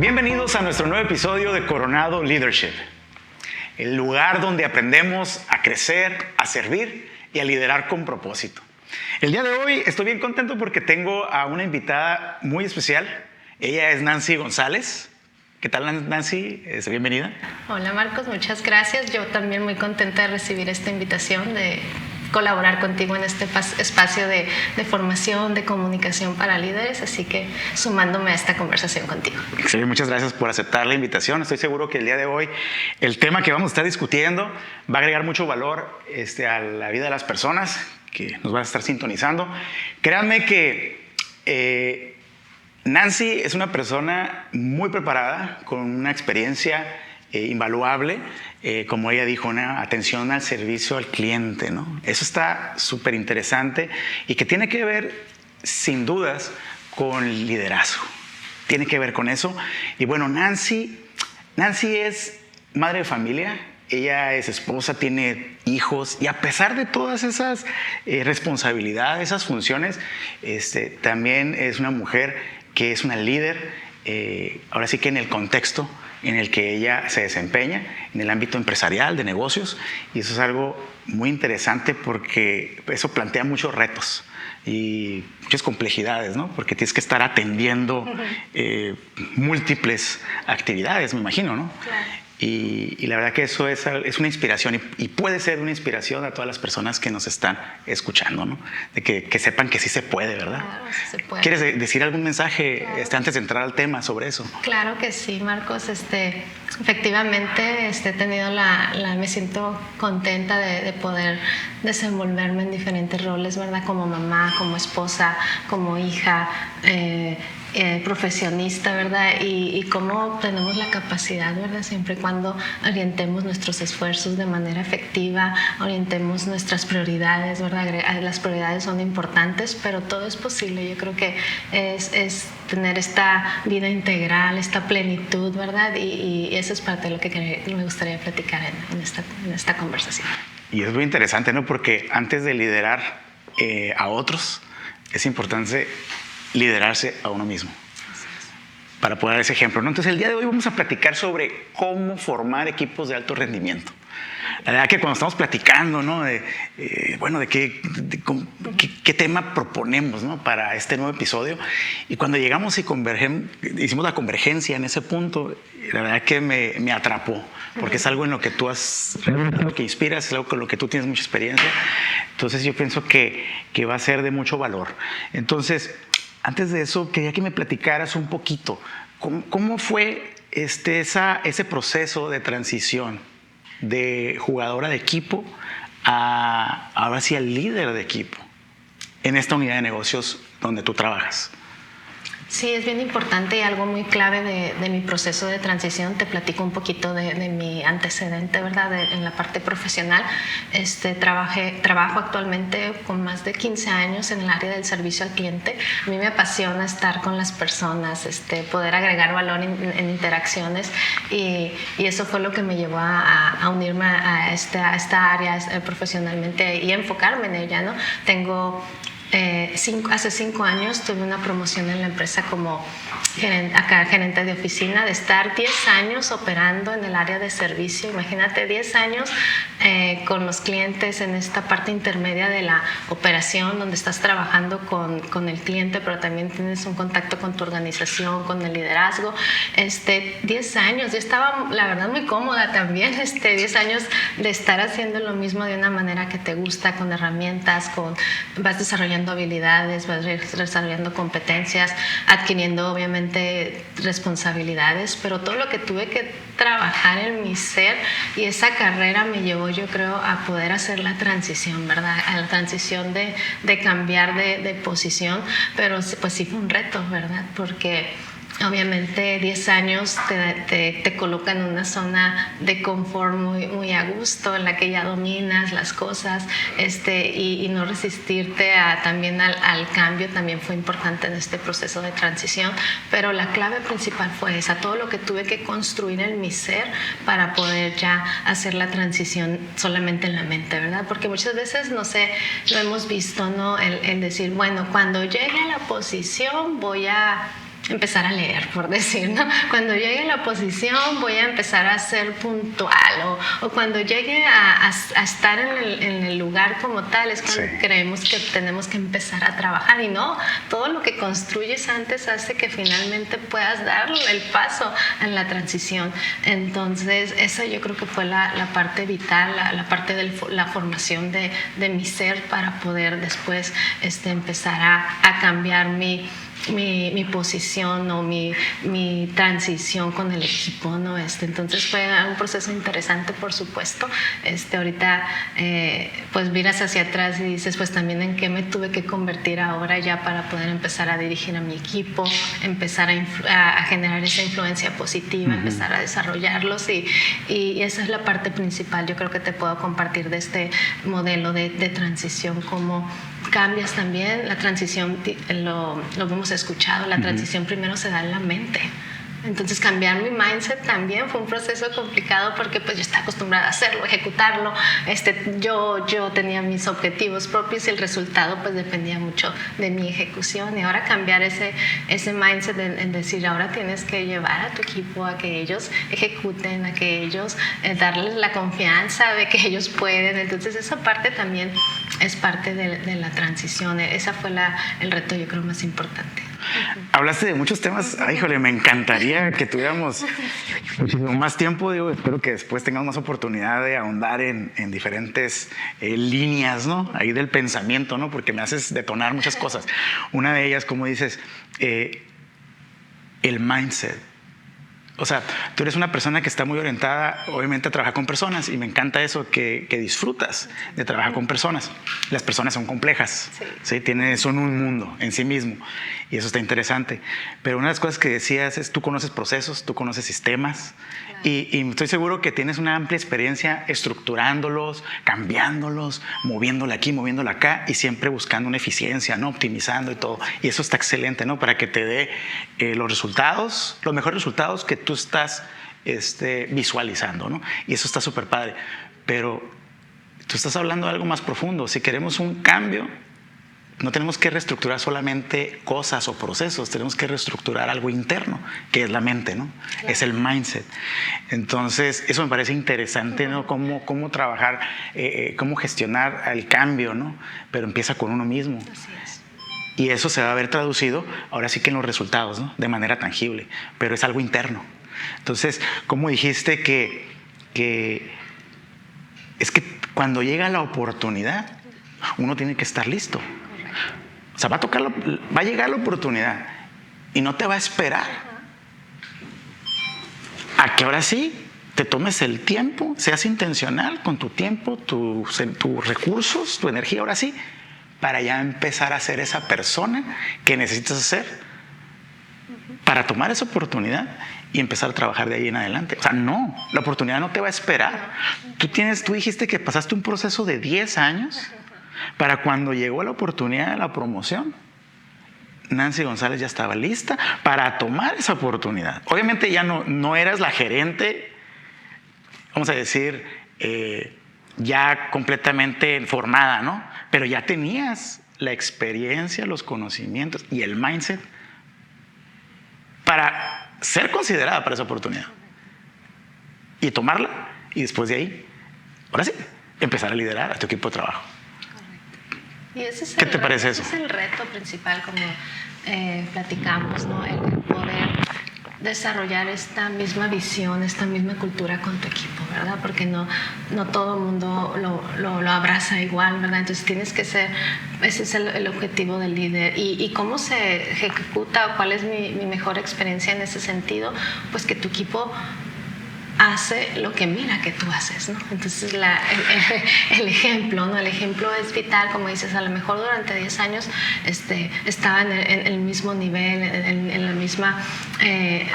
Bienvenidos a nuestro nuevo episodio de Coronado Leadership, el lugar donde aprendemos a crecer, a servir y a liderar con propósito. El día de hoy estoy bien contento porque tengo a una invitada muy especial. Ella es Nancy González. ¿Qué tal, Nancy? Bienvenida. Hola, Marcos. Muchas gracias. Yo también muy contenta de recibir esta invitación de colaborar contigo en este espacio de formación, de comunicación para líderes, así que sumándome a esta conversación contigo. Excelente, muchas gracias por aceptar la invitación. Estoy seguro que el día de hoy el tema que vamos a estar discutiendo va a agregar mucho valor a la vida de las personas que nos van a estar sintonizando. Créanme que Nancy es una persona muy preparada, con una experiencia invaluable, como ella dijo, una atención al servicio al cliente, ¿no? Eso está súper interesante y que tiene que ver, sin dudas, con liderazgo. Tiene que ver con eso. Y bueno, Nancy es madre de familia, ella es esposa, tiene hijos y a pesar de todas esas responsabilidades, esas funciones, también es una mujer que es una líder, ahora sí que en el contexto en el que ella se desempeña, en el ámbito empresarial, de negocios, y eso es algo muy interesante porque eso plantea muchos retos y muchas complejidades, ¿no? Porque tienes que estar atendiendo múltiples actividades, me imagino, ¿no? Claro. Y la verdad que eso es una inspiración y puede ser una inspiración a todas las personas que nos están escuchando, ¿no? De que sepan que sí se puede, ¿verdad? Claro, sí se puede. ¿Quieres decir algún mensaje antes de entrar al tema sobre eso? Claro que sí, Marcos. Efectivamente, he tenido me siento contenta de poder desenvolverme en diferentes roles, ¿verdad? Como mamá, como esposa, como hija, profesionista, ¿verdad? Y cómo tenemos la capacidad, ¿verdad? Siempre y cuando orientemos nuestros esfuerzos de manera efectiva, orientemos nuestras prioridades, ¿verdad? Las prioridades son importantes, pero todo es posible. Yo creo que es tener esta vida integral, esta plenitud, ¿verdad? Y eso es parte de lo que me gustaría platicar en esta conversación. Y es muy interesante, ¿no? Porque antes de liderar a otros, es importante liderarse a uno mismo para poder dar ese ejemplo, ¿no? Entonces el día de hoy vamos a platicar sobre cómo formar equipos de alto rendimiento. La verdad que cuando estamos platicando, ¿no? de qué tema proponemos, ¿no? Para este nuevo episodio, y cuando llegamos y hicimos la convergencia en ese punto, la verdad que me atrapó, porque es algo en lo que tú lo que inspiras, es algo con lo que tú tienes mucha experiencia. Entonces yo pienso que va a ser de mucho valor. Entonces, antes de eso, quería que me platicaras un poquito cómo fue ese proceso de transición de jugadora de equipo ahora sí al líder de equipo en esta unidad de negocios donde tú trabajas. Sí, es bien importante y algo muy clave de mi proceso de transición. Te platico un poquito de mi antecedente, ¿verdad? En la parte profesional. Trabajo actualmente con más de 15 años en el área del servicio al cliente. A mí me apasiona estar con las personas, poder agregar valor en interacciones y eso fue lo que me llevó a unirme a esta área profesionalmente y enfocarme en ella, ¿no? Hace 5 años tuve una promoción en la empresa como gerente de oficina, de estar 10 años operando en el área de servicio. Imagínate 10 años con los clientes en esta parte intermedia de la operación, donde estás trabajando con el cliente, pero también tienes un contacto con tu organización, con el liderazgo. 10 años, yo estaba la verdad muy cómoda también, 10 años de estar haciendo lo mismo de una manera que te gusta, con herramientas, vas desarrollando habilidades, vas desarrollando competencias, adquiriendo obviamente responsabilidades, pero todo lo que tuve que trabajar en mi ser y esa carrera me llevó, yo creo, a poder hacer la transición, ¿verdad? A la transición de cambiar de posición, pero pues sí fue un reto, ¿verdad? Porque obviamente 10 años te coloca en una zona de confort muy a gusto, en la que ya dominas las cosas, y no resistirte también al cambio también fue importante en este proceso de transición, pero la clave principal fue esa, todo lo que tuve que construir en mi ser para poder ya hacer la transición solamente en la mente, ¿verdad? Porque muchas veces, no sé, lo hemos visto, ¿no? El decir, bueno, cuando llegue a la posición voy a empezar a leer, por decir, ¿no? Cuando llegue la oposición voy a empezar a ser puntual, o cuando llegue a estar en el lugar como tal es cuando creemos que tenemos que empezar a trabajar, y no, todo lo que construyes antes hace que finalmente puedas dar el paso en la transición. Entonces esa yo creo que fue la parte vital, la parte de la formación de mi ser para poder después empezar a cambiar mi posición o mi transición con el equipo, ¿no? Entonces fue un proceso interesante, por supuesto. Ahorita pues miras hacia atrás y dices, pues también en qué me tuve que convertir ahora ya para poder empezar a dirigir a mi equipo, empezar a generar esa influencia positiva, empezar a desarrollarlos, y esa es la parte principal, yo creo, que te puedo compartir de este modelo de transición. Como cambias también la transición, lo hemos escuchado, la transición primero se da en la mente. Entonces cambiar mi mindset también fue un proceso complicado, porque pues yo estaba acostumbrada a hacerlo, ejecutarlo. Yo tenía mis objetivos propios y el resultado pues dependía mucho de mi ejecución, y ahora cambiar ese mindset en decir, ahora tienes que llevar a tu equipo a que ellos ejecuten, a que ellos darles la confianza de que ellos pueden. Entonces esa parte también es parte de la transición. Esa fue el reto, yo creo, más importante. Hablaste de muchos temas. Ay, híjole, me encantaría que tuviéramos muchísimo más tiempo. Espero que después tengamos más oportunidad de ahondar en diferentes líneas, ¿no? Ahí del pensamiento, ¿no? Porque me haces detonar muchas cosas. Una de ellas, como dices, el mindset. O sea, tú eres una persona que está muy orientada, obviamente, a trabajar con personas, y me encanta eso, que disfrutas de trabajar con personas. Las personas son complejas, ¿sí? Son un mundo en sí mismo, y eso está interesante. Pero una de las cosas que decías es, tú conoces procesos, tú conoces sistemas, y estoy seguro que tienes una amplia experiencia estructurándolos, cambiándolos, moviéndole aquí, moviéndole acá, y siempre buscando una eficiencia, ¿no? Optimizando y todo. Y eso está excelente, ¿no? Para que te dé los resultados, los mejores resultados que tú estás visualizando, ¿no? Y eso está súper padre. Pero tú estás hablando de algo más profundo. Si queremos un cambio, no tenemos que reestructurar solamente cosas o procesos, tenemos que reestructurar algo interno, que es la mente, ¿no? Claro. Es el mindset. Entonces, eso me parece interesante, ¿no? Cómo trabajar, cómo gestionar el cambio, ¿no? Pero empieza con uno mismo. Así es. Y eso se va a ver traducido, ahora sí que en los resultados, ¿no? De manera tangible, pero es algo interno. Entonces, ¿cómo dijiste que es que cuando llega la oportunidad, uno tiene que estar listo? O sea, va a llegar la oportunidad y no te va a esperar a que ahora sí te tomes el tiempo, seas intencional con tu tiempo, tus recursos, tu energía, ahora sí, para ya empezar a ser esa persona que necesitas ser para tomar esa oportunidad y empezar a trabajar de ahí en adelante. O sea, no, la oportunidad no te va a esperar. Tú dijiste que pasaste un proceso de 10 años para cuando llegó la oportunidad de la promoción. Nancy González ya estaba lista para tomar esa oportunidad. Obviamente ya no eras la gerente, vamos a decir, ya completamente formada, ¿no? Pero ya tenías la experiencia, los conocimientos y el mindset para ser considerada para esa oportunidad y tomarla, y después de ahí, ahora sí, empezar a liderar a tu equipo de trabajo. Y ese es ¿Qué te parece eso? Ese es el reto principal, como platicamos, ¿no? El poder desarrollar esta misma visión, esta misma cultura con tu equipo, ¿verdad? Porque no todo el mundo lo abraza igual, ¿verdad? Entonces tienes que ser, ese es el objetivo del líder. ¿Y cómo se ejecuta, o cuál es mi mejor experiencia en ese sentido? Pues que tu equipo hace lo que mira que tú haces, ¿no? Entonces el ejemplo, ¿no? El ejemplo es vital, como dices, a lo mejor durante 10 años estaban en el mismo nivel, en la misma,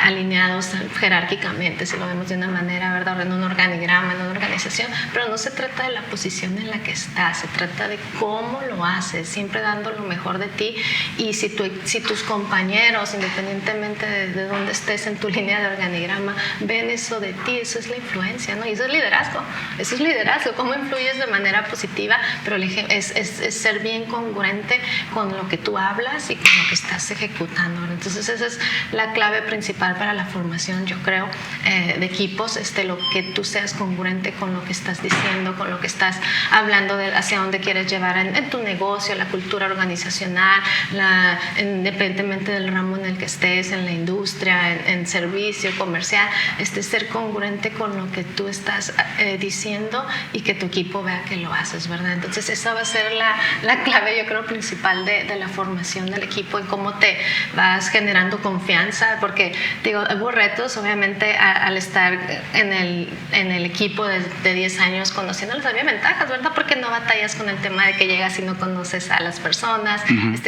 alineados jerárquicamente, si lo vemos de una manera, ¿verdad? En un organigrama, en una organización, pero no se trata de la posición en la que estás, se trata de cómo lo haces, siempre dando lo mejor de ti. Y si tus compañeros, independientemente de dónde estés en tu línea de organigrama, ven eso de ti, y eso es la influencia, ¿no? Y eso es liderazgo, cómo influyes de manera positiva, pero es ser bien congruente con lo que tú hablas y con lo que estás ejecutando, ¿no? Entonces esa es la clave principal para la formación, yo creo, de equipos, lo que tú seas congruente con lo que estás diciendo, con lo que estás hablando, hacia dónde quieres llevar en tu negocio, la cultura organizacional, independientemente del ramo en el que estés, en la industria, en servicio, comercial, ser congruente con lo que tú estás diciendo y que tu equipo vea que lo haces, ¿verdad? Entonces esa va a ser la clave, yo creo, principal de la formación del equipo, en cómo te vas generando confianza, porque digo, hubo retos, obviamente, al estar en el equipo de 10 años conociéndolos, había ventajas, ¿verdad? Porque no batallas con el tema de que llegas y no conoces a las personas,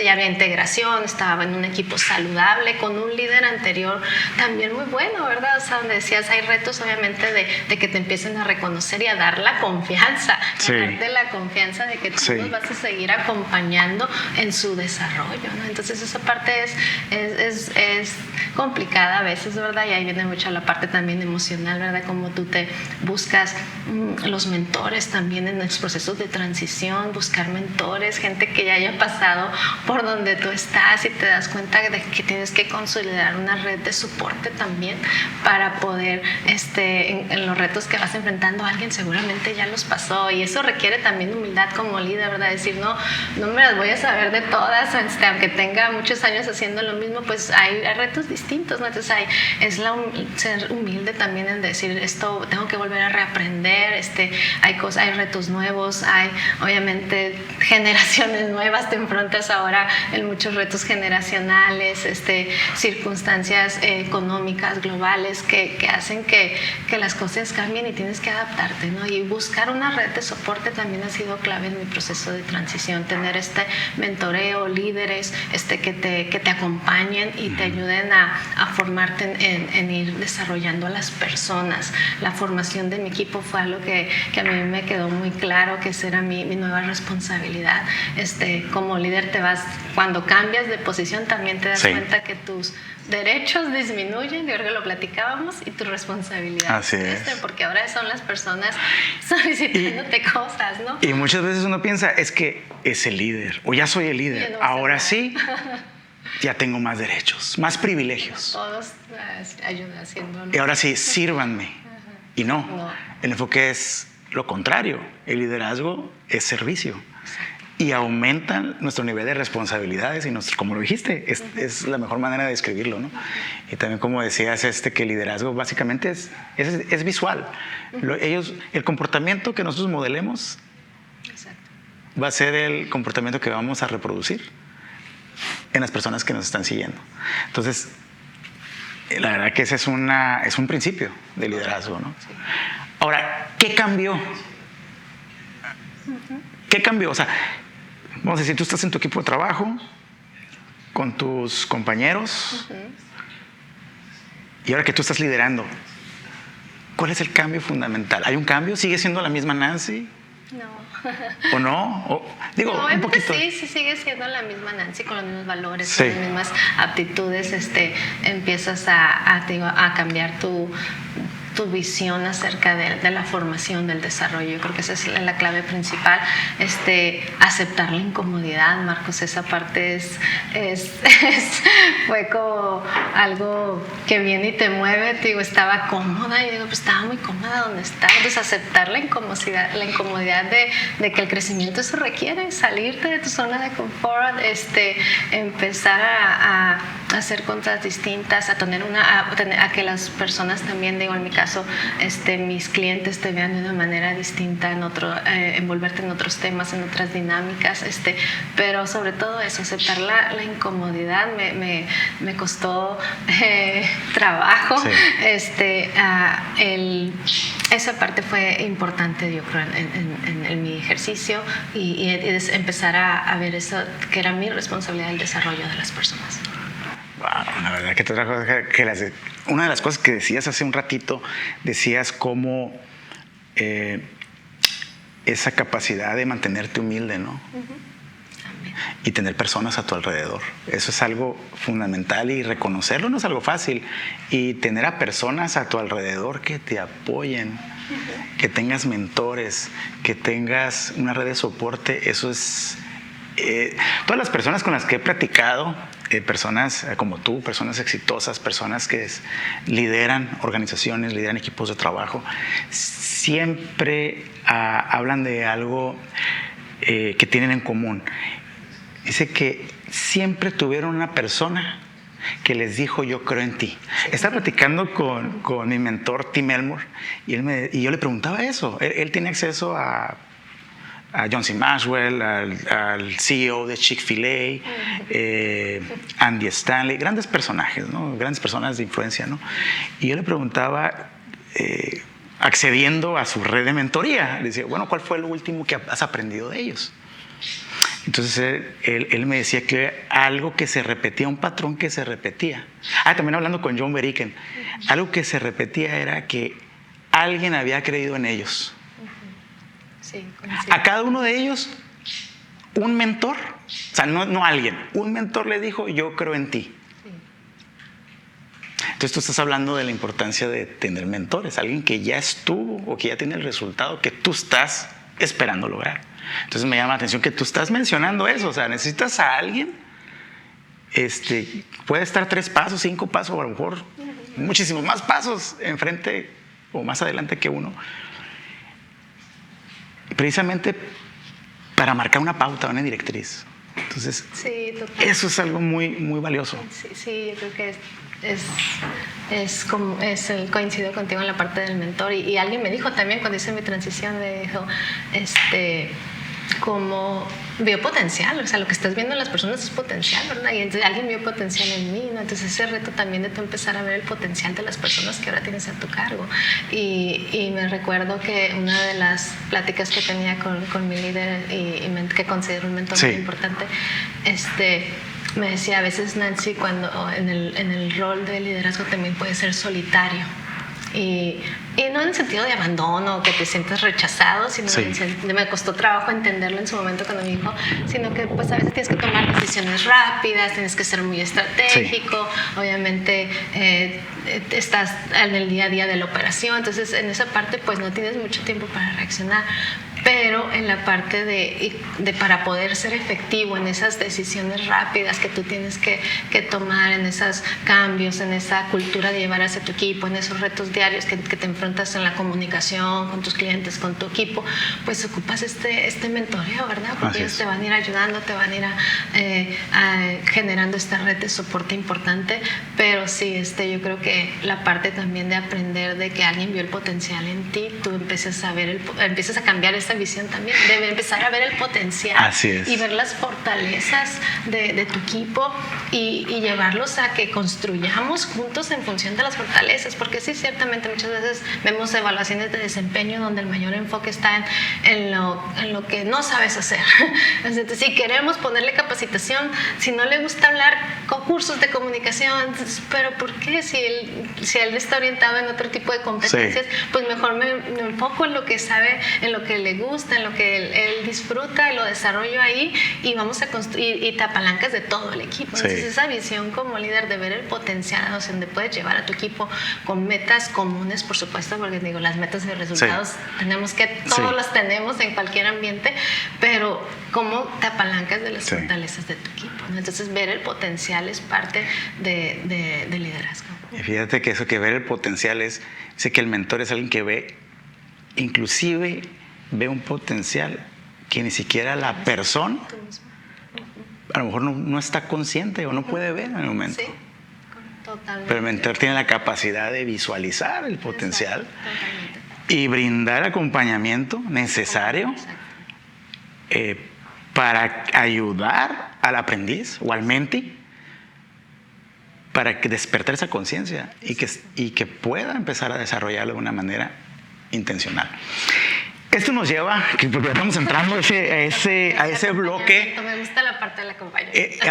ya había integración, estaba en un equipo saludable, con un líder anterior también muy bueno, ¿verdad? O sea, donde decías, hay retos, obviamente, de que te empiecen a reconocer y a dar la confianza, darte la confianza de que tú nos vas a seguir acompañando en su desarrollo, ¿no? Entonces esa parte es complicada a veces, ¿verdad? Y ahí viene mucho la parte también emocional, ¿verdad? Como tú te buscas los mentores también en los procesos de transición, buscar mentores, gente que ya haya pasado por donde tú estás y te das cuenta de que tienes que consolidar una red de soporte también para poder, en los retos que vas enfrentando, alguien seguramente ya los pasó, y eso requiere también humildad como líder, ¿verdad? Decir, no me las voy a saber de todas, aunque tenga muchos años haciendo lo mismo, pues hay retos distintos, ¿no? Entonces ser humilde también en decir, esto tengo que volver a reaprender, hay retos nuevos, hay obviamente generaciones nuevas, te enfrentas ahora en muchos retos generacionales, circunstancias económicas globales que hacen que las cosas cambien y tienes que adaptarte, ¿no? Y buscar una red de soporte también ha sido clave en mi proceso de transición, tener mentoreo, líderes que te acompañen y te ayuden a formarte en ir desarrollando a las personas. La formación de mi equipo fue algo que a mí me quedó muy claro, que esa era mi nueva responsabilidad. Como líder cuando cambias de posición también te das cuenta que tus derechos disminuyen, yo creo que lo platicábamos, y tu responsabilidad. Así es. Porque ahora son las personas solicitándote cosas, ¿no? Y muchas veces uno piensa, es que es el líder, o ya soy el líder, ahora sí, ya tengo más derechos, más privilegios. Todos ayudan haciendo, ¿no? Y ahora sí, sírvanme. Y no, el enfoque es lo contrario, el liderazgo es servicio. Y aumentan nuestro nivel de responsabilidades y como lo dijiste, es la mejor manera de describirlo, ¿no? Y también, como decías, que el liderazgo básicamente es visual. El comportamiento que nosotros modelemos va a ser el comportamiento que vamos a reproducir en las personas que nos están siguiendo. Entonces, la verdad que ese es un principio de liderazgo, ¿no? Ahora, ¿qué cambió? ¿Qué cambió? O sea, vamos a decir, tú estás en tu equipo de trabajo con tus compañeros y ahora que tú estás liderando, ¿cuál es el cambio fundamental? ¿Hay un cambio? ¿Sigue siendo la misma Nancy? No. ¿O no? Digo, no, un poquito. Sí, sigue siendo la misma Nancy, con los mismos valores, con las mismas aptitudes. Empiezas a cambiar tu visión acerca de la formación, del desarrollo. Yo creo que esa es la clave principal. Aceptar la incomodidad, Marcos, esa parte fue como algo que viene y te mueve. Te digo, estaba cómoda y digo, pues estaba muy cómoda donde estaba. Entonces, aceptar la incomodidad de que el crecimiento eso requiere, salirte de tu zona de confort, empezar a hacer cosas distintas, a que las personas también, digo, en mi caso, mis clientes te vean de una manera distinta, envolverte en otros temas, en otras dinámicas, pero sobre todo eso, aceptar la incomodidad me costó trabajo. Sí. Esa parte fue importante, yo creo, en mi ejercicio y empezar a ver eso, que era mi responsabilidad, el desarrollo de las personas. Wow, la verdad que una de las cosas que decías hace un ratito, decías cómo esa capacidad de mantenerte humilde, ¿no? y tener personas a tu alrededor. Eso es algo fundamental y reconocerlo no es algo fácil. Y tener a personas a tu alrededor que te apoyen, que tengas mentores, que tengas una red de soporte, eso es... todas las personas con las que he platicado, personas como tú, personas exitosas, personas que lideran organizaciones, lideran equipos de trabajo, siempre hablan de algo que tienen en común. Dice que siempre tuvieron una persona que les dijo: yo creo en ti. Estaba platicando con mi mentor Tim Elmore y yo le preguntaba eso. Él tiene acceso a John C. Maxwell, al CEO de Chick-fil-A, Andy Stanley, grandes personajes, ¿no? Grandes personas de influencia, ¿no? Y yo le preguntaba, accediendo a su red de mentoría, le decía: bueno, ¿cuál fue lo último que has aprendido de ellos? Entonces él me decía que algo que se repetía, un patrón que se repetía. También hablando con John Beriken, algo que se repetía era que alguien había creído en ellos. Sí, a cada uno de ellos, un mentor, o sea, no alguien, un mentor le dijo: yo creo en ti. Sí. Entonces tú estás hablando de la importancia de tener mentores, alguien que ya estuvo o que ya tiene el resultado que tú estás esperando lograr. Entonces me llama la atención que tú estás mencionando eso, o sea, necesitas a alguien, puede estar 3 pasos, 5 pasos, o a lo mejor muchísimos más pasos enfrente o más adelante que uno, precisamente para marcar una pauta, una directriz. Entonces, sí, eso es algo muy, muy valioso. Sí, yo creo que coincido contigo en la parte del mentor. Y alguien me dijo también cuando hice mi transición, me dijo, como vio potencial, o sea, lo que estás viendo en las personas es potencial, ¿verdad? Y entonces alguien vio potencial en mí, ¿no? Entonces ese reto también de tú empezar a ver el potencial de las personas que ahora tienes a tu cargo. Y me recuerdo que una de las pláticas que tenía con mi líder que considero un mentor muy importante, me decía: a veces, Nancy, cuando en el rol de liderazgo también puede ser solitario. Y no en el sentido de abandono, que te sientes rechazado, sino me costó trabajo entenderlo en su momento cuando me dijo, sino que pues a veces tienes que tomar decisiones rápidas, tienes que ser muy estratégico, obviamente estás en el día a día de la operación, entonces en esa parte pues no tienes mucho tiempo para reaccionar. Pero en la parte de para poder ser efectivo en esas decisiones rápidas que tú tienes que tomar, en esos cambios, en esa cultura de llevar hacia tu equipo, en esos retos diarios que te enfrentas en la comunicación con tus clientes, con tu equipo, pues ocupas este mentoreo, ¿verdad? Porque ellos te van a ir ayudando, te van a ir generando esta red de soporte importante. Pero sí, yo creo que la parte también de aprender de que alguien vio el potencial en ti, tú empiezas a cambiar esa visión también, de empezar a ver el potencial. Así es. Y ver las fortalezas de tu equipo y llevarlos a que construyamos juntos en función de las fortalezas, porque sí, ciertamente muchas veces vemos evaluaciones de desempeño donde el mayor enfoque está en lo que no sabes hacer. Entonces, si queremos ponerle capacitación, si no le gusta hablar con cursos de comunicación, entonces, pero ¿por qué? Si él está orientado en otro tipo de competencias, pues mejor me enfoco en lo que sabe, en lo que le gusta, en lo que él disfruta, y lo desarrollo ahí, y vamos a construir, y te apalancas de todo el equipo. Entonces esa visión como líder de ver el potencial a donde puedes llevar a tu equipo con metas comunes, por supuesto, porque digo, las metas y resultados todos las tenemos en cualquier ambiente, pero cómo te apalancas de las fortalezas de tu equipo, ¿no? Entonces ver el potencial es parte de liderazgo. Y fíjate que eso, que ver el potencial sé que el mentor es alguien que inclusive ve un potencial que ni siquiera la persona a lo mejor no está consciente o no puede ver en el momento. Sí, totalmente. Pero el mentor tiene la capacidad de visualizar el potencial y brindar acompañamiento necesario para ayudar al aprendiz o al mentee para que despertar esa conciencia y que pueda empezar a desarrollarlo de una manera intencional. Esto nos lleva, porque estamos entrando a ese bloque. Me gusta la parte del acompañamiento.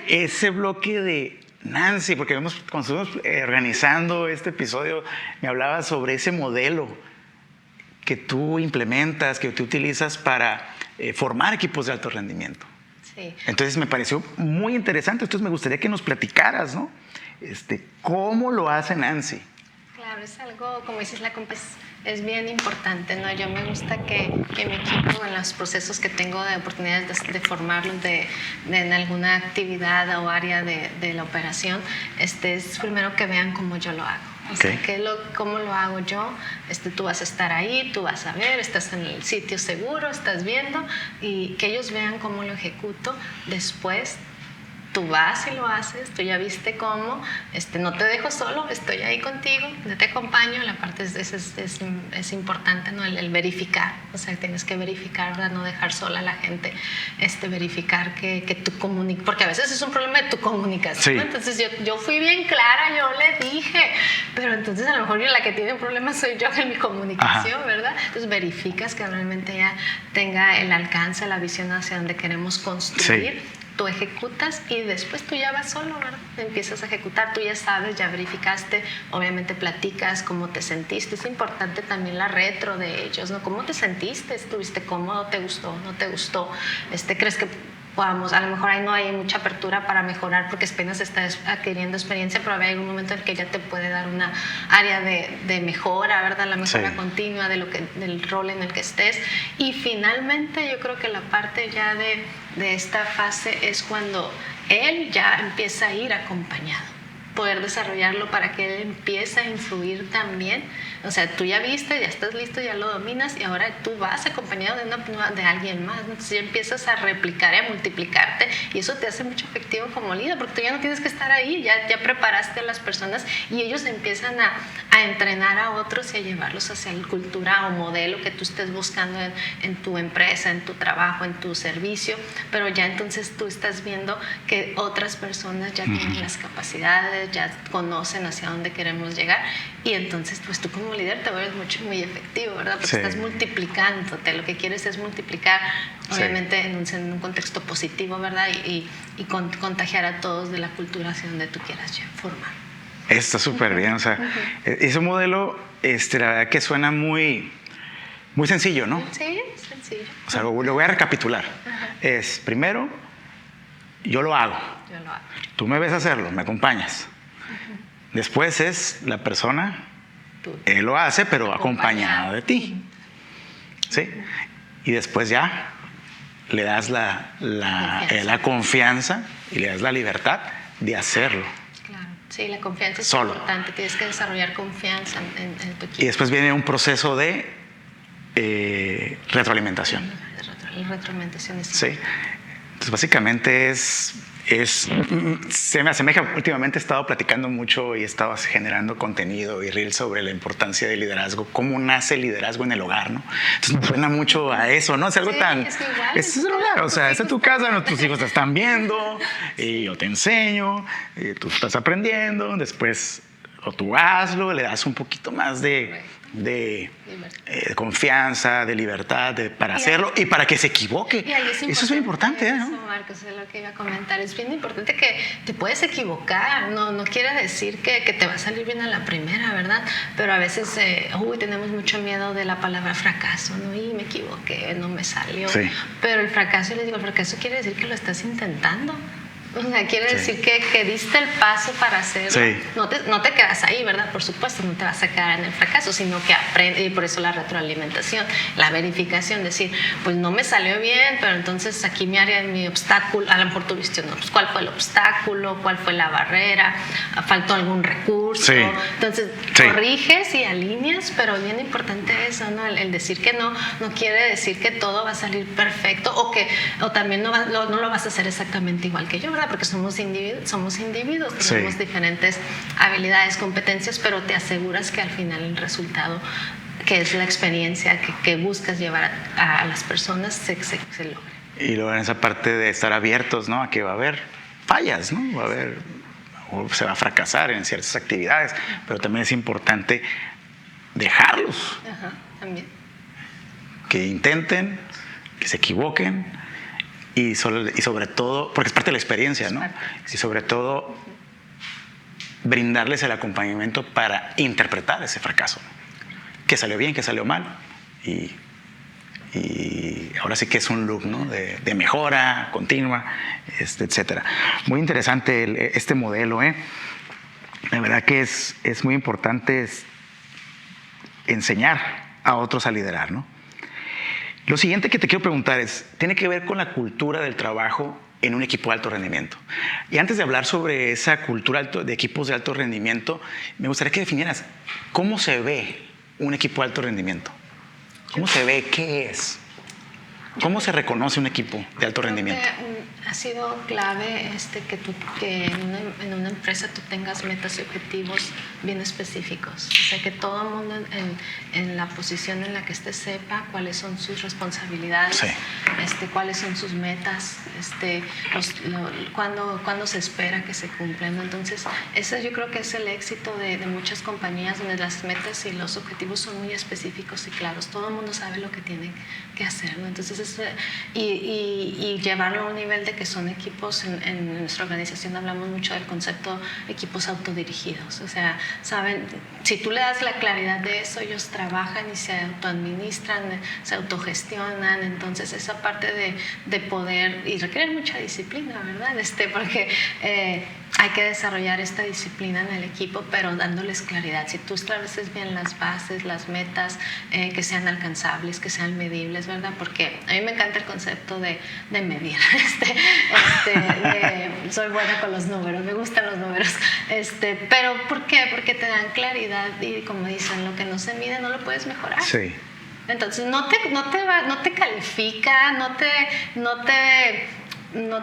Ese bloque de Nancy, porque cuando estuvimos organizando este episodio, me hablaba sobre ese modelo que tú implementas, que tú utilizas para formar equipos de alto rendimiento. Sí. Sí. Entonces me pareció muy interesante. Entonces me gustaría que nos platicaras, ¿no? ¿Cómo lo hace Nancy? Claro, es algo, como dices, la compa es bien importante, ¿no? Yo me gusta que mi equipo, en los procesos que tengo de oportunidades de formarlos en alguna actividad o área de la operación, es primero que vean cómo yo lo hago. O sea, cómo lo hago yo. Tú vas a estar ahí, tú vas a ver, estás en el sitio seguro, estás viendo, y que ellos vean cómo lo ejecuto. Después tú vas y lo haces, tú ya viste cómo, no te dejo solo, estoy ahí contigo, te acompaño. La parte es importante, ¿no? El verificar, o sea, tienes que verificar, ¿verdad? No dejar sola a la gente, verificar que tú comuniques, porque a veces es un problema de tu comunicación, sí. Entonces yo fui bien clara, yo le dije, pero entonces a lo mejor la que tiene problemas soy yo en mi comunicación, ajá, ¿verdad? Entonces verificas que realmente ella tenga el alcance, la visión hacia donde queremos construir. Sí. Tú ejecutas y después tú ya vas solo, ¿verdad? Empiezas a ejecutar, tú ya sabes, ya verificaste, obviamente platicas cómo te sentiste. Es importante también la retro de ellos, ¿no? ¿Cómo te sentiste? ¿Estuviste cómodo? ¿Te gustó? ¿No te gustó? ¿Crees que podamos? A lo mejor ahí no hay mucha apertura para mejorar porque apenas estás adquiriendo experiencia, pero hay un momento en que ya te puede dar una área de mejora, ¿verdad? La mejora, sí, continua del rol en el que estés. Y finalmente yo creo que la parte ya de esta fase es cuando él ya empieza a ir acompañado, poder desarrollarlo para que él empiece a influir también. O sea, tú ya viste, ya estás listo, ya lo dominas y ahora tú vas acompañado de alguien más. Entonces ya empiezas a replicar y a multiplicarte y eso te hace mucho efectivo como líder porque tú ya no tienes que estar ahí, ya preparaste a las personas y ellos empiezan a entrenar a otros y a llevarlos hacia la cultura o modelo que tú estés buscando en tu empresa, en tu trabajo, en tu servicio, pero ya entonces tú estás viendo que otras personas ya tienen las capacidades, ya conocen hacia dónde queremos llegar y entonces pues tú como líder te vuelves muy efectivo, ¿verdad? Porque sí, estás multiplicándote, lo que quieres es multiplicar, obviamente sí, en un contexto positivo, ¿verdad? Y contagiar a todos de la cultura hacia donde tú quieras formar. Está súper bien, o sea, ese modelo, la verdad que suena muy, muy sencillo, ¿no? Sí, sencillo. O sea, lo voy a recapitular. Es, primero, yo lo hago. Yo lo hago. Tú me ves hacerlo, me acompañas. Después es la persona, él lo hace, pero acompañado de ti. ¿Sí? Y después ya le das la confianza y le das la libertad de hacerlo. Claro. Sí, la confianza es solo. Importante. Tienes que desarrollar confianza en tu equipo. Y después viene un proceso de retroalimentación. La retroalimentación es sí. Entonces, básicamente se me asemeja, últimamente he estado platicando mucho y he estado generando contenido y reels sobre la importancia del liderazgo, cómo nace el liderazgo en el hogar, ¿no? Entonces me suena mucho a eso, ¿no? Es algo sí, tan... Es el hogar, o sea, es en tu casa, ¿no? Tus hijos te están viendo y yo te enseño, y tú estás aprendiendo, después o tú hazlo, le das un poquito más de confianza, de libertad para hacerlo y para que se equivoque. Eso es muy importante, ¿no? Eso, Marcos, es lo que iba a comentar. Es bien importante que te puedes equivocar. No quiere decir que te va a salir bien a la primera, ¿verdad? Pero a veces tenemos mucho miedo de la palabra fracaso, ¿no? Y me equivoqué, no me salió. Sí. Pero el fracaso, les digo, el fracaso quiere decir que lo estás intentando. O sea, quiere decir que diste el paso para hacerlo. Sí. No te quedas ahí, ¿verdad? Por supuesto, no te vas a quedar en el fracaso, sino que aprendes, y por eso la retroalimentación, la verificación, decir, pues no me salió bien, pero entonces aquí mi obstáculo, a lo mejor tú viste, no, pues cuál fue el obstáculo, cuál fue la barrera, faltó algún recurso. Sí. Entonces, corriges y alineas, pero bien importante eso, ¿no? El decir que no quiere decir que todo va a salir perfecto o también no lo vas a hacer exactamente igual que yo, ¿verdad? Porque somos individuos, tenemos diferentes habilidades, competencias, pero te aseguras que al final el resultado, que es la experiencia que buscas llevar a las personas, se logre. Y luego en esa parte de estar abiertos, ¿no? A que va a haber fallas, ¿no? O se va a fracasar en ciertas actividades, pero también es importante dejarlos. Ajá, también. Que intenten, que se equivoquen. Y sobre todo, porque es parte de la experiencia, ¿no? Y sobre todo, brindarles el acompañamiento para interpretar ese fracaso. ¿Qué salió bien, qué salió mal? Y y ahora sí que es un loop, ¿no? de mejora continua, etcétera. Muy interesante este modelo, ¿eh? La verdad que es muy importante enseñar a otros a liderar, ¿no? Lo siguiente que te quiero preguntar tiene que ver con la cultura del trabajo en un equipo de alto rendimiento. Y antes de hablar sobre esa cultura de equipos de alto rendimiento, me gustaría que definieras cómo se ve un equipo de alto rendimiento. ¿Cómo se ve? ¿Qué es? ¿Cómo se reconoce un equipo de alto rendimiento? Ha sido clave que en una empresa tú tengas metas y objetivos bien específicos. O sea, que todo el mundo en la posición en la que esté sepa cuáles son sus responsabilidades, sí. Cuáles son sus metas, cuándo se espera que se cumplan. Entonces, eso yo creo que es el éxito de muchas compañías donde las metas y los objetivos son muy específicos y claros. Todo el mundo sabe lo que tiene que hacer, ¿no? Entonces, y llevarlo a un nivel de que son equipos, en nuestra organización hablamos mucho del concepto equipos autodirigidos. O sea, saben, si tú le das la claridad de eso, ellos trabajan y se autoadministran, se autogestionan. Entonces, esa parte de poder, y requiere mucha disciplina, ¿verdad? Porque hay que desarrollar esta disciplina en el equipo, pero dándoles claridad. Si tú estableces bien las bases, las metas, que sean alcanzables, que sean medibles, ¿verdad? Porque a mí me encanta el concepto de medir. Soy buena con los números, me gustan los números. Pero ¿por qué? Porque te dan claridad y, como dicen, lo que no se mide no lo puedes mejorar. Sí. Entonces no te califica, no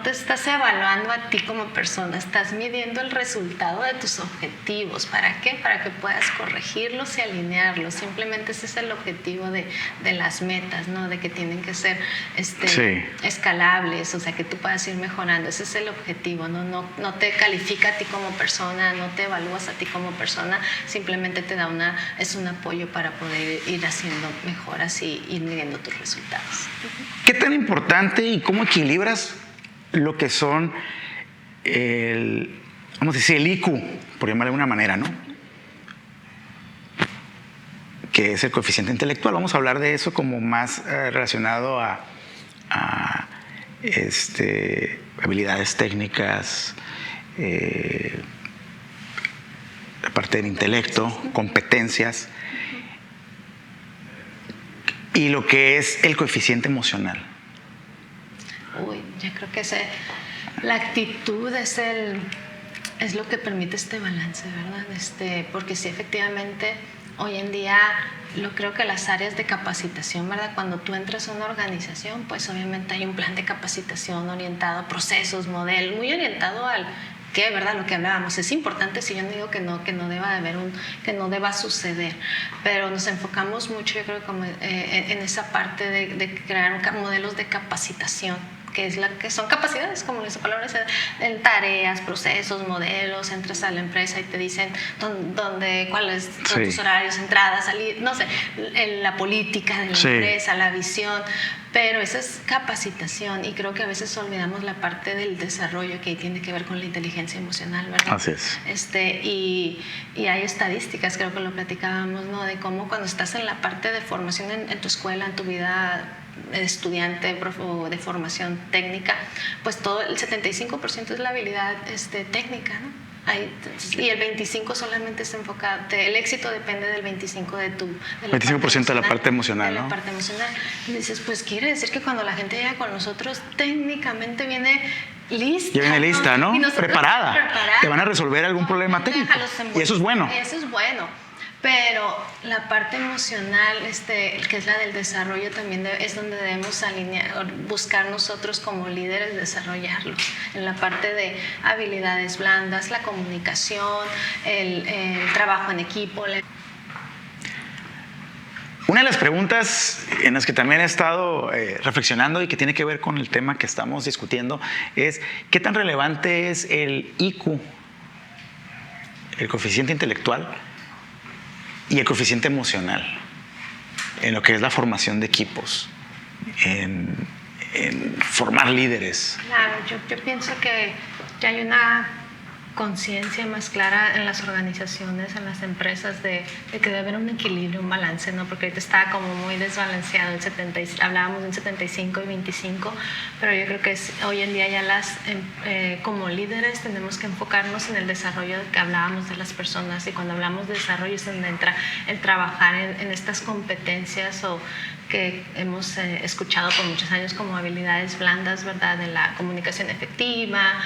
te estás evaluando a ti como persona, estás midiendo el resultado de tus objetivos. ¿Para qué? Para que puedas corregirlos y alinearlos. Simplemente ese es el objetivo de las metas, ¿no? De que tienen que ser sí. escalables, o sea, que tú puedas ir mejorando. Ese es el objetivo, ¿no? No te califica a ti como persona, no te evalúas a ti como persona, simplemente te da es un apoyo para poder ir haciendo mejoras y ir midiendo tus resultados. ¿Qué tan importante y cómo equilibras lo que son vamos a decir, el IQ, por llamarle de alguna manera, ¿no? Que es el coeficiente intelectual? Vamos a hablar de eso como más relacionado a habilidades técnicas, la parte del intelecto, competencias, y lo que es el coeficiente emocional. Uy, yo creo que la actitud es lo que permite este balance, ¿verdad? Porque sí, efectivamente, hoy en día creo que las áreas de capacitación, ¿verdad? Cuando tú entras a una organización, pues obviamente hay un plan de capacitación orientado a procesos, modelos, muy orientado al qué, ¿verdad? Lo que hablábamos. Es importante, si yo no digo que no deba de haber que no deba suceder, pero nos enfocamos mucho, yo creo, en esa parte de crear modelos de capacitación, que son capacidades, como les palabra, en tareas, procesos, modelos. Entras a la empresa y te dicen cuáles son tus horarios, entradas, salir, no sé, la política de la empresa, la visión. Pero esa es capacitación, y creo que a veces olvidamos la parte del desarrollo que tiene que ver con la inteligencia emocional, ¿verdad? Así es. Y hay estadísticas, creo que lo platicábamos, ¿no? De cómo cuando estás en la parte de formación en tu escuela, en tu vida estudiante o de formación técnica, pues todo el 75% es la habilidad técnica, ¿no? Y el 25% solamente se enfoca, el éxito depende del 25% de 25% de la parte emocional, de ¿no? la parte emocional. Y dices, pues quiere decir que cuando la gente llega con nosotros, técnicamente viene lista. Ya viene lista, ¿no? Preparada. Te van a resolver algún problema técnico. Y eso es bueno. Eso es bueno. Pero la parte emocional, que es la del desarrollo, también es donde debemos buscar nosotros como líderes desarrollarlos. En la parte de habilidades blandas, la comunicación, el trabajo en equipo. Una de las preguntas en las que también he estado reflexionando y que tiene que ver con el tema que estamos discutiendo es ¿qué tan relevante es el IQ, el coeficiente intelectual, y el coeficiente emocional en lo que es la formación de equipos, en formar líderes? Claro, yo pienso que hay una conciencia más clara en las organizaciones, en las empresas, de que debe haber un equilibrio, un balance, ¿no? Porque ahorita está como muy desbalanceado, hablábamos de un 75 y 25, pero yo creo que hoy en día ya como líderes tenemos que enfocarnos en el desarrollo que hablábamos de las personas, y cuando hablamos de desarrollo es donde entra el trabajar en estas competencias o que hemos escuchado por muchos años como habilidades blandas, ¿verdad? De la comunicación efectiva,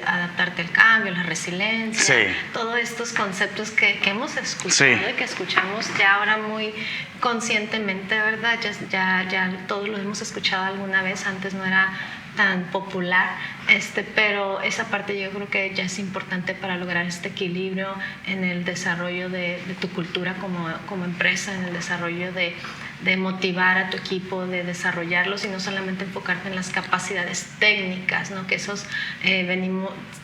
adaptarte al cambio, la resiliencia, sí. Todos estos conceptos que hemos escuchado y que escuchamos ya ahora muy conscientemente, ¿verdad? Ya todos lo hemos escuchado alguna vez, antes no era tan popular, pero esa parte yo creo que ya es importante para lograr este equilibrio en el desarrollo de tu cultura como empresa, en el desarrollo de motivar a tu equipo, de desarrollarlos y no solamente enfocarte en las capacidades técnicas, ¿no? Que esos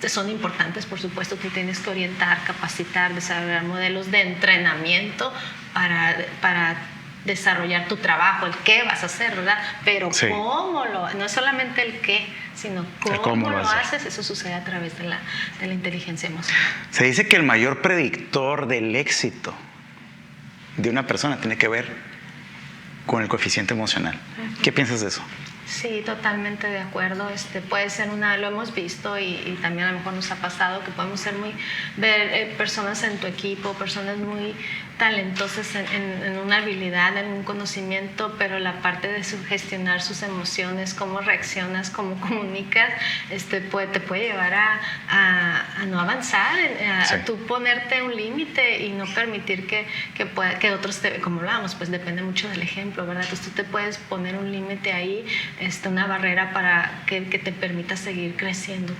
son importantes, por supuesto, que tienes que orientar, capacitar, desarrollar modelos de entrenamiento para desarrollar tu trabajo, el qué vas a hacer, ¿verdad? Pero cómo no es solamente el qué, sino cómo lo haces, eso sucede a través de la inteligencia emocional. Se dice que el mayor predictor del éxito de una persona tiene que ver con el coeficiente emocional. ¿Qué piensas de eso? Sí, totalmente de acuerdo. Puede ser lo hemos visto y también a lo mejor nos ha pasado que podemos ver personas en tu equipo, personas muy talentosas en una habilidad, en un conocimiento, pero la parte de gestionar sus emociones, cómo reaccionas, cómo comunicas, te puede llevar a no avanzar, a tú ponerte un límite y no permitir que otros como hablábamos, pues depende mucho del ejemplo, ¿verdad? Entonces tú te puedes poner un límite ahí, una barrera para que te permita seguir creciendo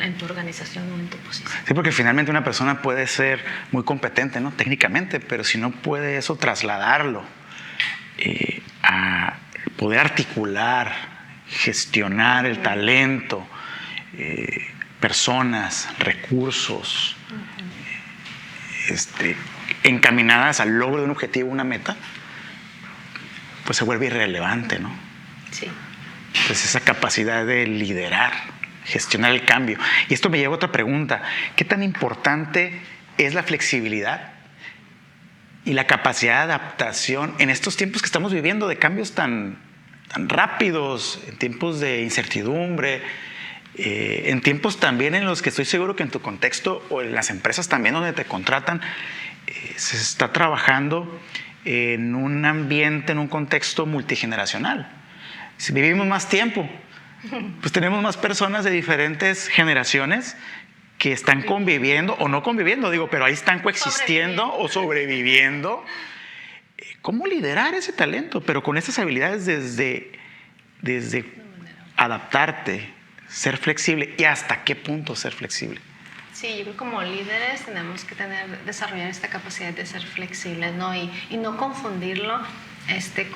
en tu organización o en tu posición. Sí, porque finalmente una persona puede ser muy competente, ¿no? Técnicamente, pero si no puede eso trasladarlo a poder articular, gestionar el talento, personas, recursos, encaminadas al logro de un objetivo, una meta, pues se vuelve irrelevante, ¿no? Sí. Pues esa capacidad de liderar, gestionar el cambio. Y esto me lleva a otra pregunta. ¿Qué tan importante es la flexibilidad y la capacidad de adaptación en estos tiempos que estamos viviendo, de cambios tan rápidos, en tiempos de incertidumbre, en tiempos también en los que estoy seguro que en tu contexto o en las empresas también donde te contratan, se está trabajando en un ambiente, en un contexto multigeneracional? Si vivimos más tiempo, pues tenemos más personas de diferentes generaciones que están conviviendo o no conviviendo, pero ahí están coexistiendo o sobreviviendo. ¿Cómo liderar ese talento? Pero con esas habilidades desde adaptarte, ser flexible, y hasta qué punto ser flexible. Sí, yo creo que como líderes tenemos que desarrollar esta capacidad de ser flexibles, ¿no? Y no confundirlo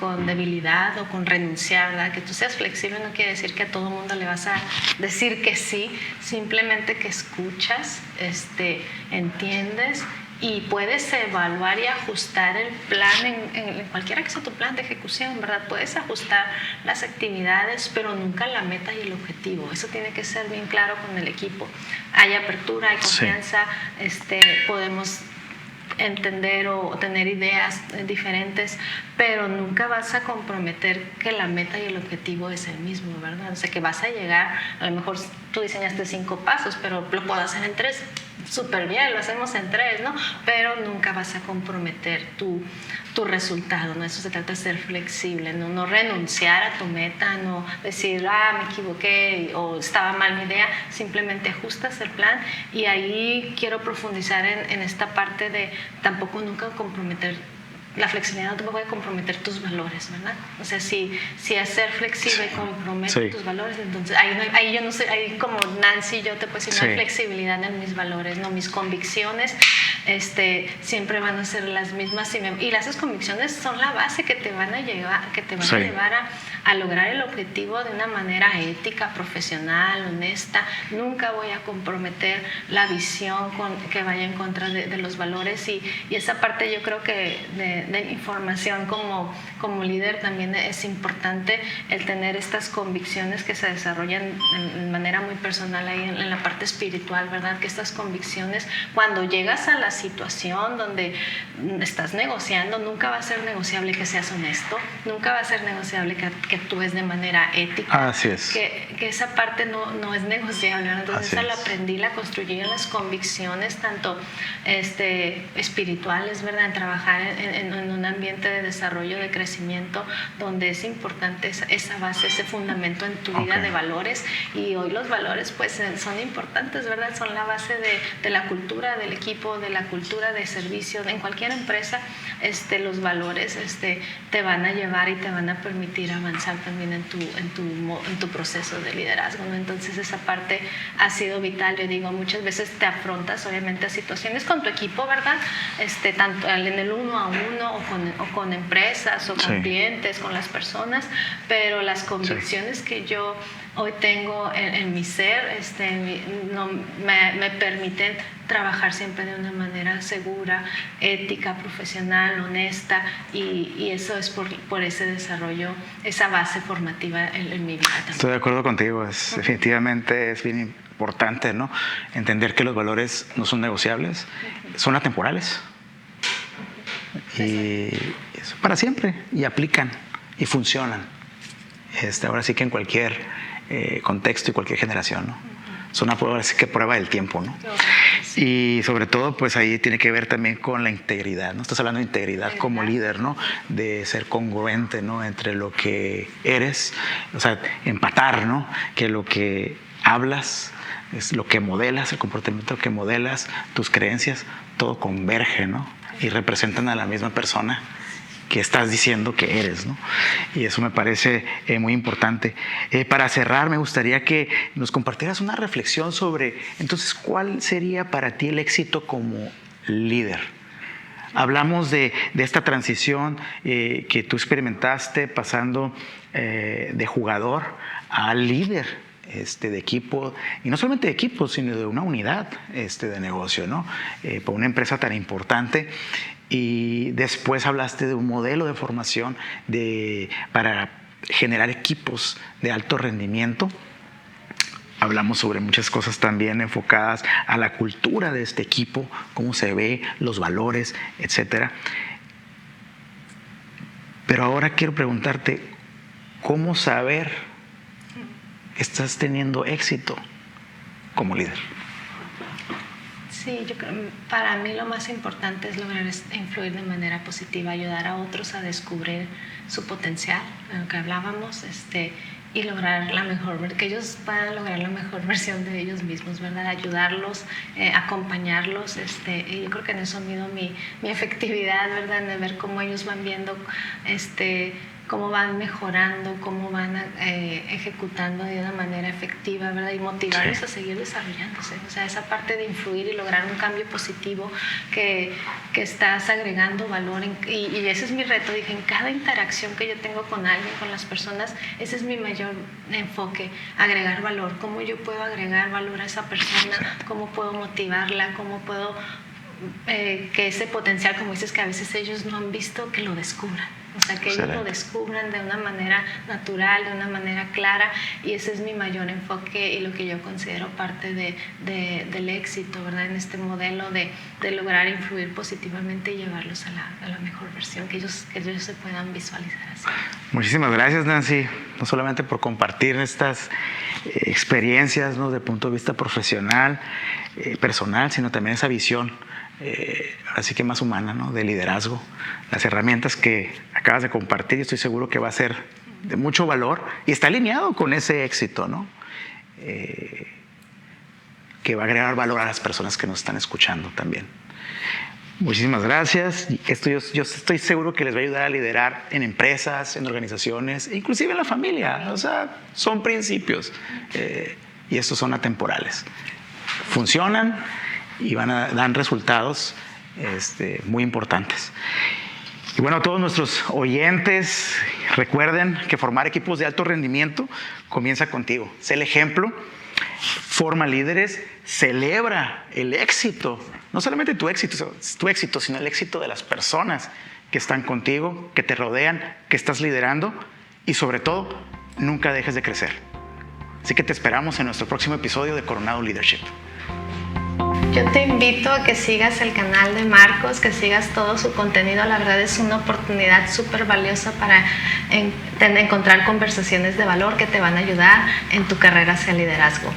con debilidad o con renunciar, ¿verdad? Que tú seas flexible no quiere decir que a todo mundo le vas a decir que sí, simplemente que escuchas, entiendes y puedes evaluar y ajustar el plan en cualquiera que sea tu plan de ejecución, ¿verdad? Puedes ajustar las actividades, pero nunca la meta y el objetivo. Eso tiene que ser bien claro con el equipo. Hay apertura, hay confianza, podemos entender o tener ideas diferentes, pero nunca vas a comprometer que la meta y el objetivo es el mismo, ¿verdad? O sea, que vas a llegar, a lo mejor tú diseñaste 5 pasos, pero lo puedo hacer en 3, súper bien, lo hacemos en 3, ¿no? Pero nunca vas a comprometer tu resultado, ¿no? Eso se trata de ser flexible, no renunciar a tu meta, no decir, me equivoqué o estaba mal mi idea, simplemente ajustas el plan. Y ahí quiero profundizar en esta parte de tampoco nunca comprometer. La flexibilidad no te puede comprometer tus valores, ¿verdad? O sea, si hacer flexible compromete tus valores, entonces ahí yo no sé, ahí como Nancy yo te puedo decir, no hay flexibilidad en mis valores, no, mis convicciones siempre van a ser las mismas y esas convicciones son la base que te van a llevar, a lograr el objetivo de una manera ética, profesional, honesta. Nunca voy a comprometer la visión que vaya en contra de los valores, y esa parte yo creo que de información como líder también es importante, el tener estas convicciones que se desarrollan de manera muy personal ahí en la parte espiritual, ¿verdad? Que estas convicciones, cuando llegas a la situación donde estás negociando, nunca va a ser negociable que seas honesto, nunca va a ser negociable que actúes de manera ética. Así es. Que esa parte no es negociable, ¿verdad? Entonces Así esa la es. aprendí, la construí en las convicciones, tanto espirituales, ¿verdad? En trabajar en un ambiente de desarrollo, de crecimiento, donde es importante esa base, ese fundamento en tu vida de valores. Y hoy los valores pues son importantes, ¿verdad? Son la base de la cultura del equipo, de la cultura de servicio. En cualquier empresa los valores te van a llevar y te van a permitir avanzar también en tu proceso de liderazgo, ¿no? Entonces esa parte ha sido vital. Yo digo, muchas veces te afrontas obviamente a situaciones con tu equipo, ¿verdad? Tanto en el uno a uno o con empresas o con clientes, con las personas, pero las convicciones que yo hoy tengo en mi ser me permiten trabajar siempre de una manera segura, ética, profesional, honesta, y eso es por ese desarrollo, esa base formativa en mi vida también. Estoy de acuerdo contigo, definitivamente es bien importante, ¿no? Entender que los valores no son negociables, son atemporales, y eso para siempre, y aplican y funcionan. Ahora sí que en cualquier contexto y cualquier generación, ¿no? Son una prueba, así que prueba del tiempo, ¿no? Y sobre todo, pues ahí tiene que ver también con la integridad, ¿no? Estás hablando de integridad como líder, ¿no? De ser congruente, ¿no? Entre lo que eres, o sea, empatar, ¿no? Que lo que hablas es lo que modelas, el comportamiento que modelas, tus creencias, todo converge, ¿no? Y representan a la misma persona que estás diciendo que eres, ¿no? Y eso me parece muy importante. Para cerrar, me gustaría que nos compartieras una reflexión sobre, entonces, ¿cuál sería para ti el éxito como líder? Hablamos de esta transición que tú experimentaste pasando de jugador a líder de equipo, y no solamente de equipo, sino de una unidad de negocio, ¿no? Para una empresa tan importante. Y después hablaste de un modelo de formación para generar equipos de alto rendimiento. Hablamos sobre muchas cosas también enfocadas a la cultura de este equipo, cómo se ve, los valores, etc. Pero ahora quiero preguntarte, ¿cómo saber que estás teniendo éxito como líder? Sí, yo creo, para mí lo más importante es lograr influir de manera positiva, ayudar a otros a descubrir su potencial, de lo que hablábamos, y lograr que ellos puedan lograr la mejor versión de ellos mismos, ¿verdad? Ayudarlos, acompañarlos, y yo creo que en eso mido mi efectividad, ¿verdad? De ver cómo ellos van viendo, cómo van mejorando, cómo van ejecutando de una manera efectiva, ¿verdad? Y motivarlos a seguir desarrollándose. O sea, esa parte de influir y lograr un cambio positivo que estás agregando valor. Y ese es mi reto. Dije, en cada interacción que yo tengo con alguien, con las personas, ese es mi mayor enfoque, agregar valor. ¿Cómo yo puedo agregar valor a esa persona? ¿Cómo puedo motivarla? ¿Cómo puedo que ese potencial, como dices, que a veces ellos no han visto, que lo descubran? O sea, que ellos lo descubran de una manera natural, de una manera clara, y ese es mi mayor enfoque y lo que yo considero parte del éxito, ¿verdad? En este modelo de lograr influir positivamente y llevarlos a la mejor versión, que ellos se puedan visualizar así. Muchísimas gracias, Nancy, no solamente por compartir estas experiencias, ¿no? Desde el punto de vista profesional, personal, sino también esa visión, así que más humana, ¿no? De liderazgo, las herramientas que acabas de compartir, y estoy seguro que va a ser de mucho valor y está alineado con ese éxito, ¿no? Que va a agregar valor a las personas que nos están escuchando también. Muchísimas gracias. Esto yo estoy seguro que les va a ayudar a liderar en empresas, en organizaciones, inclusive en la familia. O sea, son principios y estos son atemporales. Funcionan y dan resultados muy importantes. Y bueno, a todos nuestros oyentes, Recuerden que formar equipos de alto rendimiento comienza contigo. Sé el ejemplo, forma líderes, celebra el éxito. No solamente tu éxito, sino el éxito de las personas que están contigo, que te rodean, que estás liderando y sobre todo, nunca dejes de crecer. Así que te esperamos en nuestro próximo episodio de Coronado Leadership. Yo te invito a que sigas el canal de Marcos, que sigas todo su contenido. La verdad es una oportunidad súper valiosa para encontrar conversaciones de valor que te van a ayudar en tu carrera hacia el liderazgo.